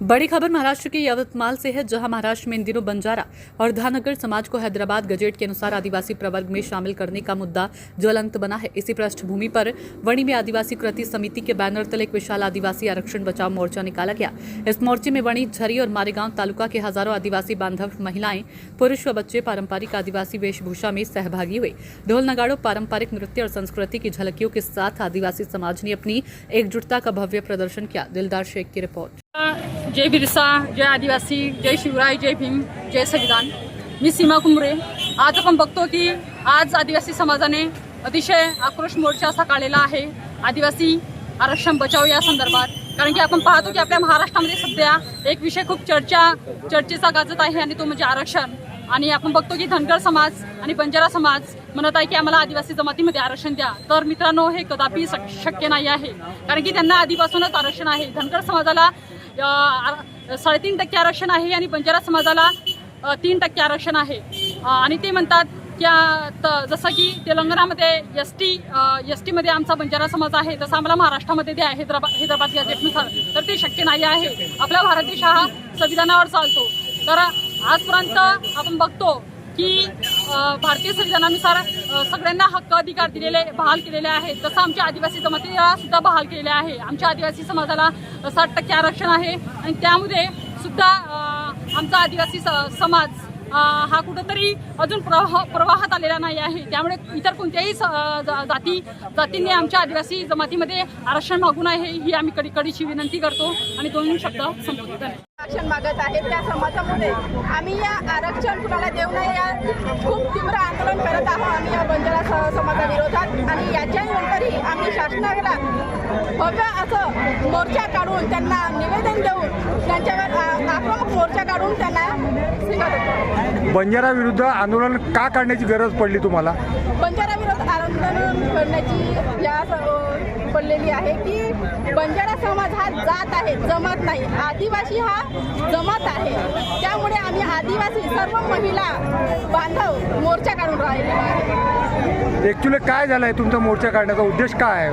बड़ी खबर महाराष्ट्र के यवतमाल से है, जहां महाराष्ट्र में इन दिनों बंजारा और धानगर समाज को हैदराबाद गजेट के अनुसार आदिवासी प्रवर्ग में शामिल करने का मुद्दा ज्वलंत बना है। इसी पृष्ठभूमि पर वणी में आदिवासी कृति समिति के बैनर तले एक विशाल आदिवासी आरक्षण बचाव मोर्चा निकाला गया। इस मोर्चे में वणी, झरी और मारेगांव तालुका के हजारों आदिवासी बांधव, महिलाएं, पुरुष व बच्चे पारंपरिक आदिवासी वेशभूषा में सहभागी हुए। ढोल नगाड़ों, पारंपरिक नृत्य और संस्कृति की झलकियों के साथ आदिवासी समाज ने अपनी एकजुटता का भव्य प्रदर्शन किया। दिलदार शेख की रिपोर्ट। जय बिरसा, जय आदिवासी, जय शिवराय, जय भीम, जय संविधान। मी सीमा कुंबरे। आज आपण बघतो की आज आदिवासी समाजाने अतिशय आक्रोश मोर्चा असा काढलेला आहे आदिवासी आरक्षण बचाव या संदर्भात। कारण की आपण पाहतो की आपल्या महाराष्ट्रामध्ये सध्या एक विषय खूप चर्चेचा गाजत आहे आणि तो म्हणजे आरक्षण। आणि आपण बघतो की धनगर समाज आणि बंजारा समाज म्हणत आहे की आम्हाला आदिवासी जमातीमध्ये आरक्षण द्या। तर मित्रांनो, हे कदापि शक्य नाही आहे, कारण की त्यांना आधीपासूनच आरक्षण आहे। धनगर समाजाला 3.5% आरक्षण आहे आणि बंजारा समाजाला 3% आरक्षण आहे। आणि ते म्हणतात की जसं की तेलंगणामध्ये एसटी मध्ये आमचा बंजारा समाज आहे, तसं आम्हाला महाराष्ट्रामध्ये द्या हैदराबाद गॅजेटनुसार। तर ते शक्य नाही आहे। आपला भारत देश हा संविधानावर चालतो। तर आजपर्यंत आपण बघतो की भारतीय संविधानानुसार सगळ्यांना हक्क अधिकार दिलेले बहाल केलेले आहेत। तसं आमच्या आदिवासी जमातीला सुद्धा बहाल केलेले आहे। आमच्या आदिवासी समाजाला 60% आरक्षण आहे आणि त्यामध्ये सुद्धा आमचा आदिवासी समाज हा कुठंतरी अजून प्रवाहात आलेला नाही आहे। त्यामुळे इतर कोणत्याही जातींनी आमच्या आदिवासी जमातीमध्ये आरक्षण मागू नये ही आम्ही कडीची विनंती करतो आणि 2 शब्द संपवतो। आरक्षण मागत आहे त्या समाजामध्ये आम्ही या आरक्षण कुणाला देऊ नये या खूप तीव्र आंदोलन करत आहोत आम्ही या बंजारा समाजाविरोधात। आणि याच्यानंतरही आम्ही शासनाला भव्य असं मोर्चा काढून त्यांना निवेदन देऊन त्यांच्यावर आक्रमक मोर्चा काढून त्यांना स्वीकारतो। बंजारा विरुद्ध आंदोलन का काढण्याची गरज पडली तुम्हाला? बंजारा विरोध आंदोलन करण्याची या पडलेली आहे की बंजारा समाज हा जात आहे, जमात नाही। आदिवासी हा जमात आहे। त्यामुळे आम्ही आदिवासी सर्व महिला बांधव मोर्चा काढून राहिलेलो आहे। ॲक्च्युली काय झालंय, तुमचा मोर्चा काढण्याचा उद्देश काय आहे?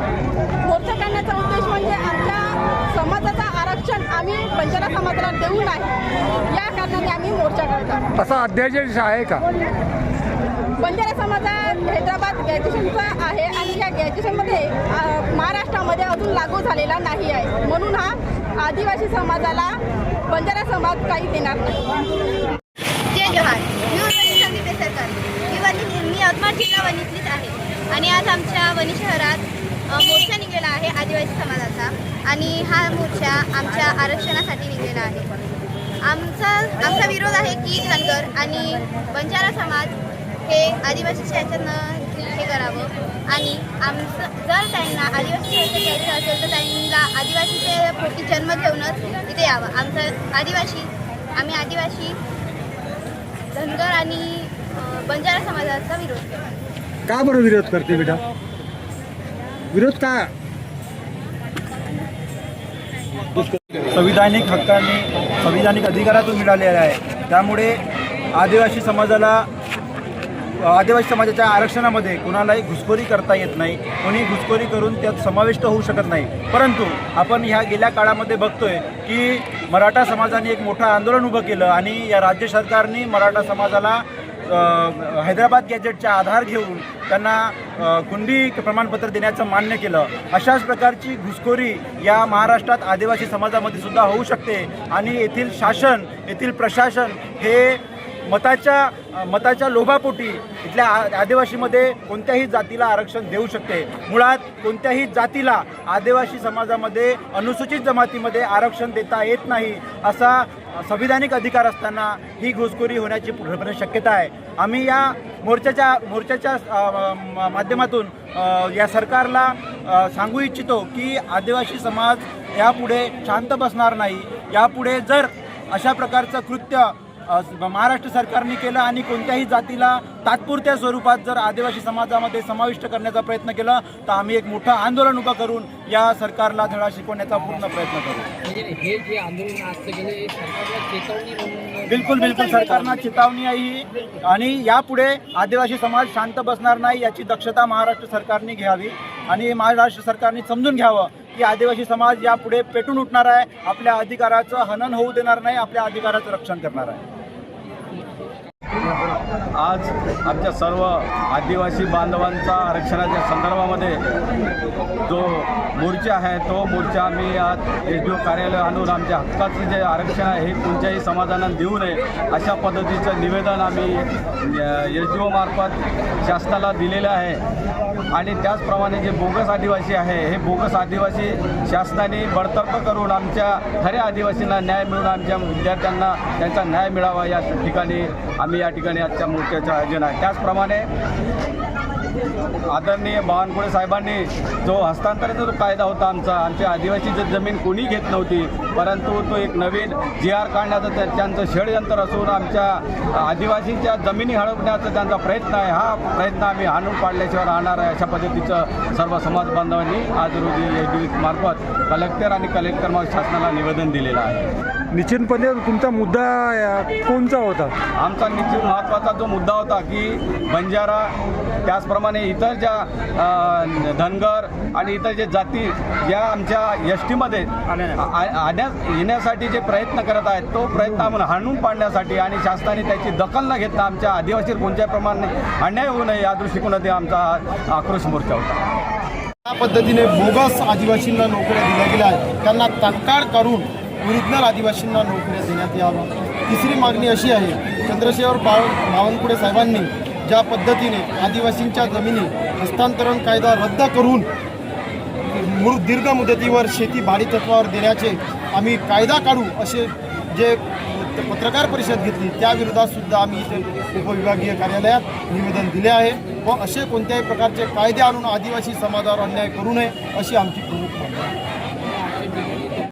मोर्चा काढण्याचा उद्देश म्हणजे आमच्या समाजाचा आरक्षण आम्ही बंजारा समाजाला देऊ नये या कारणाने आम्ही मोर्चा काढतो। असा अध्यादेश आहे का? बंजारा समाजात हैदराबाद गॅजेशनचा आहे आणि या गॅजेशनमध्ये महाराष्ट्रामध्ये अजून लागू झालेला नाही आहे। म्हणून हा आदिवासी समाजाला बंजारा समाज काही देणार नाही। जय जवाहर, मी उर्वशी संदीप सरकार। मी यवतमाळ जिल्हा वणीतलीच आहे आणि आज आमच्या वणी शहरात मोर्चा निघाला आहे आदिवासी समाजाचा। आणि हा मोर्चा आमच्या आरक्षणासाठी निघाला आहे। आमचा विरोध आहे की धनगर आणि बंजारा समाज हे आदिवासीच्या ह्याच्यानं हे करावं आणि जर त्यांना आदिवासी ह्याचं घ्यायचं असेल तर त्यांना आदिवासीचे पोटी जन्म घेऊनच इथे यावं। आम्ही आदिवासी धनगर आणि बंजारा समाजाचा विरोध करतो। का बरं विरोध करते बेटा? विरोध का? संविधानिक हक्कांनी, संविधानिक अधिकारातून मिळालेला आहे। त्यामुळे आदिवासी समाजाच्या आरक्षणामध्ये कुणालाही घुसखोरी करता येत नाही। कोणी घुसखोरी करून त्यात समाविष्ट होऊ शकत नाही। परंतु आपण ह्या गेल्या काळामध्ये बघतोय की मराठा समाजाने एक मोठं आंदोलन उभं केलं आणि या राज्य सरकारने मराठा समाजाला हैदराबाद गॅजेटचा आधार घेऊन त्यांना कुणबी प्रमाणपत्र देण्याचं मान्य केलं। अशाच प्रकारची घुसखोरी या महाराष्ट्रात आदिवासी समाजामध्ये सुद्धा होऊ शकते आणि येथील शासन, येथील प्रशासन हे मताच्या लोभापोटी इथल्या आदिवासीमध्ये कोणत्याही जातीला आरक्षण देऊ शकते। मुळात कोणत्याही जातीला आदिवासी समाजामध्ये अनुसूचित जमातीमध्ये आरक्षण देता येत नाही असा संविधानिक अधिकार असताना ही घुसखोरी होण्याची पूर्णपणे शक्यता आहे। आम्ही या मोर्चाच्या माध्यमातून या सरकारला सांगू इच्छितो की आदिवासी समाज यापुढे शांत बसणार नाही। यापुढे जर अशा प्रकारचं कृत्य महाराष्ट्र सरकारने केलं आणि कोणत्याही जातीला तात्पुरत्या स्वरूपात जर आदिवासी समाजामध्ये समाविष्ट करण्याचा प्रयत्न केला तर आम्ही एक मोठं आंदोलन उभं करून या सरकारला धडा शिकवण्याचा पूर्ण प्रयत्न करू। हे जे आंदोलन आज केले सरकारला चेतावणी म्हणून बिलकुल सरकारना चेतावणी आहे आणि यापुढे आदिवासी समाज शांत बसणार नाही याची दक्षता महाराष्ट्र सरकारने घ्यावी आणि महाराष्ट्र सरकारने समजून घ्यावं की आदिवासी समाज यापुढे पेटून उठणार आहे, आपल्या अधिकाराचं हनन होऊ देणार नाही, आपल्या अधिकाराचं रक्षण करणार आहे. आज आमच्या सर्व आदिवासी बांधवांचा आरक्षणाच्या संदर्भामध्ये जो मोर्चा आहे तो मोर्चा आम्ही आज SDO कार्यालय आणून आमच्या हक्काचं जे आरक्षण आहे हे कोणत्याही समाजानं देऊ नये अशा पद्धतीचं निवेदन आम्ही SDO मार्फत शासनाला दिलेलं आहे. आणि त्याचप्रमाणे जे बोगस आदिवासी आहे हे बोगस आदिवासी शासनाने बडतर्फ करून आमच्या खऱ्या आदिवासींना न्याय मिळून आमच्या विद्यार्थ्यांना त्यांचा न्याय मिळावा या ठिकाणी आम्ही या ठिकाणी आजच्या मोर्चाचं आयोजन आहे. त्याचप्रमाणे आदरणीय बावनकुळे साहेबांनी जो हस्तांतराचा जो कायदा होता आमच्या आदिवासीची जमीन कोणी घेत नव्हती, परंतु तो एक नवीन GR काढण्याचं त्यांचं षडयंत्र असून आमच्या आदिवासींच्या जमिनी हडपण्याचा त्यांचा प्रयत्न आहे. हा प्रयत्न आम्ही हाणून पाडल्याशिवाय राहणार आहे अशा पद्धतीचं सर्व समाज बांधवांनी आज रोजी SDO मार्फत कलेक्टर आणि कलेक्टर शासनाला निवेदन दिलेलं आहे. निश्चितपणे तुमचा मुद्दा कोणता होता? आमचा निश्चित महत्त्वाचा जो मुद्दा होता की बंजारा त्याचप्रमाणे इतर ज्या धनगर आणि इतर जे जाती या आमच्या STमध्ये येण्यासाठी जे प्रयत्न करत आहेत तो प्रयत्न आम्हाला हाणून पाडण्यासाठी आणि शासनाने त्याची दखल न घेता आमच्या आदिवासी कोणत्याही प्रमाणे अन्याय होऊ नये या दृष्टिकोनातून आमचा आक्रोश मोर्चा होता. या पद्धतीने बोगस आदिवासींना नोकऱ्या दिल्या गेल्या आहेत, त्यांना तात्काळ करून ओरिजिनल आदिवासींना नोकऱ्या देण्यात याव्या. तिसरी मागणी अशी आहे, चंद्रशेखर बावनकुळे साहेबांनी ज्या पद्धतीने आदिवासींच्या जमिनी हस्तांतरण कायदा रद्द करून दीर्घ मुदतीवर शेती भाडेतत्वावर देण्याचे आम्ही कायदा काढू असे जे पत्रकार परिषद घेतली त्याविरोधात सुद्धा आम्ही इथे उपविभागीय कार्यालयात निवेदन दिले आहे व असे कोणत्याही प्रकारचे कायदे आणून आदिवासी समाजावर अन्याय करू नये अशी आमची प्रमुख मागणी आहे.